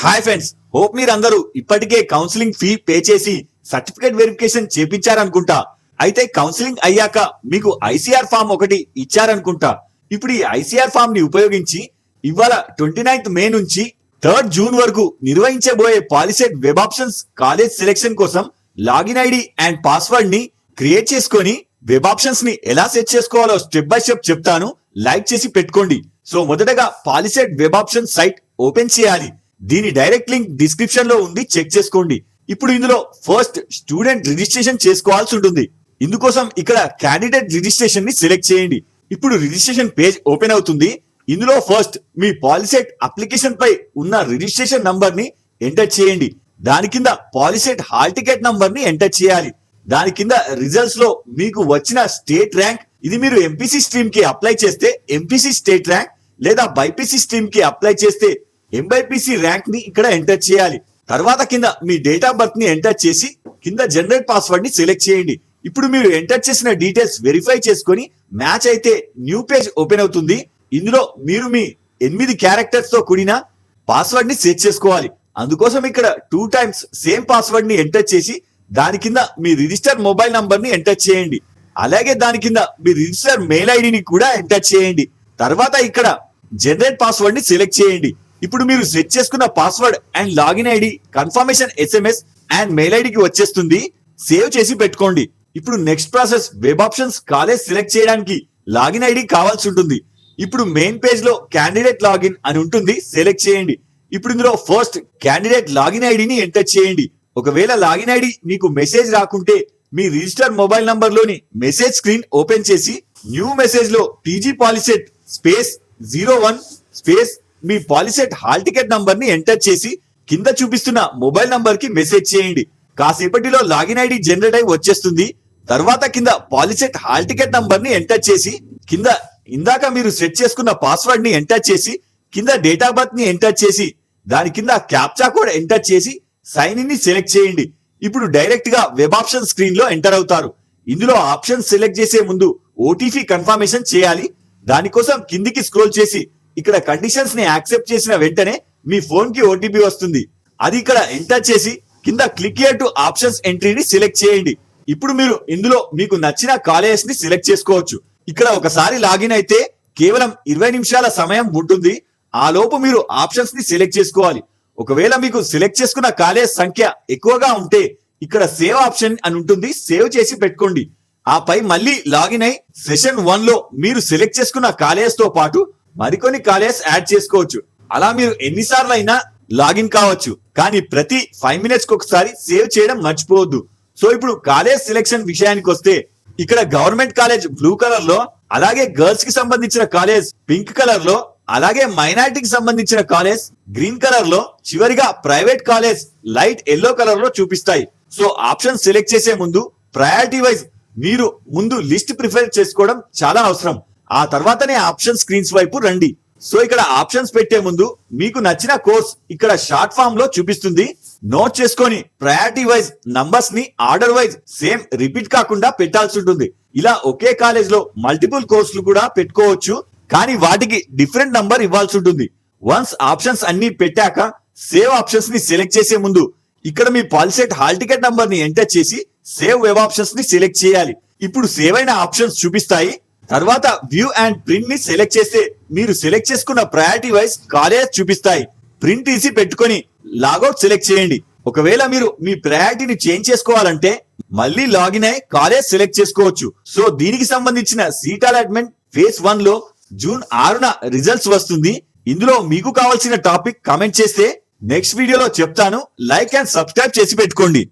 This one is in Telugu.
హాయ్ ఫ్రెండ్స్, హోప్ మీరందరూ ఇప్పటికే కౌన్సిలింగ్ ఫీ పే చేసి సర్టిఫికేట్ వెరిఫికేషన్ చేపించారనుకుంటా. అయితే కౌన్సిలింగ్ అయ్యాక మీకు ఐసీఆర్ ఫామ్ ఒకటి ఇచ్చారనుకుంటా. ఇప్పుడు ఈ ఐసీఆర్ ఫామ్ ని ఉపయోగించి ఇవాళ 29th మే నుంచి 3rd జూన్ వరకు నిర్వహించబోయే POLYCET web options college selection కోసం లాగిన్ ఐడి అండ్ పాస్వర్డ్ ని క్రియేట్ చేసుకొని వెబ్ ఆప్షన్స్ ని ఎలా సెట్ చేసుకోవాలో స్టెప్ బై స్టెప్ చెప్తాను. లైక్ చేసి పెట్టుకోండి. సో మొదటగా POLYCET web option site open చేయాలి. దీని డైరెక్ట్ లింక్ డిస్క్రిప్షన్ లో ఉంది, చెక్ చేసుకోండి. ఇప్పుడు ఇందులో ఫస్ట్ స్టూడెంట్ రిజిస్ట్రేషన్ చేసుకోవాల్సి ఉంటుంది. ఇందుకోసం ఇక్కడ క్యాండిడేట్ రిజిస్ట్రేషన్ ని సెలెక్ట్ చేయండి. ఇప్పుడు రిజిస్ట్రేషన్ పేజ్ ఓపెన్ అవుతుంది. ఇందులో ఫస్ట్ మీ పాలిసెట్ అప్లికేషన్ పై ఉన్న రిజిస్ట్రేషన్ నంబర్ ని ఎంటర్ చేయండి. దాని కింద పాలిసెట్ హాల్ టికెట్ నంబర్ ని ఎంటర్ చేయాలి. దాని కింద రిజల్ట్స్ లో మీకు వచ్చిన స్టేట్ ర్యాంక్, ఇది మీరు ఎంపీసీ స్ట్రీమ్ కి అప్లై చేస్తే ఎంపీసీ స్టేట్ ర్యాంక్, లేదా బైపీసీ స్ట్రీమ్ కి అప్లై చేస్తే ఎంబైపీసీ ర్యాంక్ ని ఇక్కడ ఎంటర్ చేయాలి. తర్వాత కింద మీ డేట్ ఆఫ్ బర్త్ ని ఎంటర్ చేసి కింద జనరేట్ పాస్వర్డ్ ని సెలెక్ట్ చేయండి. ఇప్పుడు మీరు ఎంటర్ చేసిన డీటెయిల్స్ వెరిఫై చేసుకొని మ్యాచ్ అయితే న్యూ పేజ్ ఓపెన్ అవుతుంది. ఇందులో మీరు మీ 8 క్యారెక్టర్స్ తో కూడిన పాస్వర్డ్ ని సెట్ చేసుకోవాలి. అందుకోసం ఇక్కడ 2 times సేమ్ పాస్వర్డ్ ని ఎంటర్ చేసి దాని కింద మీ రిజిస్టర్ మొబైల్ నంబర్ ని ఎంటర్ చేయండి. అలాగే దాని కింద మీ రిజిస్టర్ మెయిల్ ఐడిని కూడా ఎంటర్ చేయండి. తర్వాత ఇక్కడ జనరేట్ పాస్వర్డ్ ని సెలెక్ట్ చేయండి. ఇప్పుడు మీరు సెట్ చేసుకున్న password and login ID confirmation SMS and mail ఐడికి వచ్చేస్తుంది. సేవ్ చేసి పెట్టుకోండి. ఇప్పుడు next process web options college select చేయడానికి లాగిన్ ఐడి కావాల్సి ఉంటుంది. ఇప్పుడు మెయిన్ పేజ్ లో క్యాండిడేట్ లాగిన్ అని ఉంటుంది, సెలెక్ట్ చేయండి. ఇప్పుడు ఇందులో ఫస్ట్ క్యాండిడేట్ లాగిన్ ఐడిని ఎంటర్ చేయండి. ఒకవేళ లాగిన్ ఐడి మీకు మెసేజ్ రాకుంటే మీ రిజిస్టర్ మొబైల్ నంబర్ లోని మెసేజ్ స్క్రీన్ ఓపెన్ చేసి న్యూ మెసేజ్ లో టీజీ పాలిసెట్ స్పేస్ 01 స్పేస్ మీ పాలిసెట్ హాల్ టికెట్ నంబర్ ని ఎంటర్ చేసి కింద చూపిస్తున్న మొబైల్ నంబర్ కి మెసేజ్ చేయండి. కాసేపటిలో లాగిన్ ఐడి జనరేట్ అయి వచ్చేస్తుంది. తర్వాత కింద పాలిసెట్ హాల్ టికెట్ నంబర్ ని ఎంటర్ చేసి కింద ఇందాక మీరు సెట్ చేసుకున్న పాస్వర్డ్ ని ఎంటర్ చేసి కింద డేట్ ఆఫ్ బర్త్ ని ఎంటర్ చేసి దాని కింద క్యాప్చా కోడ్ ఎంటర్ చేసి సైన్ ఇన్ ని సెలెక్ట్ చేయండి. ఇప్పుడు డైరెక్ట్ గా వెబ్ ఆప్షన్ స్క్రీన్ లో ఎంటర్ అవుతారు. ఇందులో ఆప్షన్ సెలెక్ట్ చేసే ముందు ఓటీపీ కన్ఫర్మేషన్ చేయాలి. దానికోసం కిందికి స్క్రోల్ చేసి ఇక్కడ కండిషన్స్ ని యాక్సెప్ట్ చేసిన వెంటనే మీ ఫోన్ కి ఓటీపీ వస్తుంది. అది ఇక్కడ ఎంటర్ చేసి కింద క్లిక్ హియర్ టు ఆప్షన్స్ ఎంట్రీని సెలెక్ట్ చేయండి. ఇప్పుడు మీరు ఇందులో మీకు నచ్చిన కాలేజెస్ ని సెలెక్ట్ చేసుకోవచ్చు. ఇక్కడ ఒకసారి లాగిన్ అయితే కేవలం 20 నిమిషాల సమయం ఉంటుంది. ఆ లోపు మీరు ఆప్షన్స్ ని సెలెక్ట్ చేసుకోవాలి. ఒకవేళ మీకు సెలెక్ట్ చేసుకున్న కాలేజ్ సంఖ్య ఎక్కువగా ఉంటే ఇక్కడ సేవ్ ఆప్షన్ అని ఉంటుంది, సేవ్ చేసి పెట్టుకోండి. ఆపై మళ్ళీ లాగిన్ అయి సెషన్ 1 లో మీరు సెలెక్ట్ చేసుకున్న కాలేజ్ తో పాటు మరికొన్ని కాలేజ్ యాడ్ చేసుకోవచ్చు. అలా మీరు ఎన్నిసార్లు అయినా లాగిన్ కావచ్చు. కానీ ప్రతి 5 minutes కి ఒకసారి సేవ్ చేయడం మర్చిపోవద్దు. సో ఇప్పుడు కాలేజ్ సెలెక్షన్ విషయానికి వస్తే ఇక్కడ గవర్నమెంట్ కాలేజ్ బ్లూ కలర్ లో, అలాగే గర్ల్స్ కి సంబంధించిన కాలేజ్ పింక్ కలర్ లో, అలాగే మైనారిటీకి సంబంధించిన కాలేజ్ గ్రీన్ కలర్ లో, చివరిగా private college light yellow colour లో చూపిస్తాయి. సో ఆప్షన్ సెలెక్ట్ చేసే ముందు ప్రయారిటీ వైజ్ మీరు ముందు లిస్ట్ ప్రిఫర్ చేసుకోవడం చాలా అవసరం. ఆ తర్వాతనే ఆప్షన్ స్క్రీన్స్ వైపు రండి. సో ఇక్కడ ఆప్షన్స్ పెట్టే ముందు మీకు నచ్చిన కోర్స్ ఇక్కడ షార్ట్ ఫామ్ లో చూపిస్తుంది. నోట్ చేసుకొని ప్రయారిటీ వైజ్ నంబర్స్ ని ఆర్డర్ వైజ్ సేమ్ రిపీట్ కాకుండా పెట్టాల్సి ఉంటుంది. ఇలా ఒకే కాలేజ్ లో మల్టిపుల్ కోర్సులు కూడా పెట్టుకోవచ్చు, కానీ వాటికి డిఫరెంట్ నంబర్ ఇవ్వాల్సి ఉంటుంది. వన్స్ ఆప్షన్స్ అన్ని పెట్టాక సేవ్ ఆప్షన్స్ ని సెలెక్ట్ చేసే ముందు ఇక్కడ మీ పాలిసెట్ హాల్ టికెట్ నంబర్ ని ఎంటర్ చేసి సేవ్ వెబ్ ఆప్షన్స్ ని సెలెక్ట్ చేయాలి. ఇప్పుడు సేవ్ అయిన ఆప్షన్స్ చూపిస్తాయి. తర్వాత వ్యూ అండ్ ప్రింట్ ని సెలెక్ట్ చేస్తే మీరు సెలెక్ట్ చేసుకున్న ప్రయారిటీ వైజ్ కాలేజ్ చూపిస్తాయి. ప్రింట్ తీసి పెట్టుకొని లాగౌట్ సెలెక్ట్ చేయండి. ఒకవేళ మీరు మీ ప్రయారిటీని చేంజ్ చేసుకోవాలంటే మళ్ళీ లాగిన్ అయి కాలేజ్ సెలెక్ట్ చేసుకోవచ్చు. సో దీనికి సంబంధించిన సీట్ అలాట్మెంట్ ఫేజ్ 1 లో జూన్ 6న రిజల్ట్స్ వస్తుంది. ఇందులో మీకు కావాల్సిన టాపిక్ కామెంట్ చేస్తే నెక్స్ట్ వీడియోలో చెప్తాను. లైక్ అండ్ సబ్స్క్రైబ్ చేసి పెట్టుకోండి.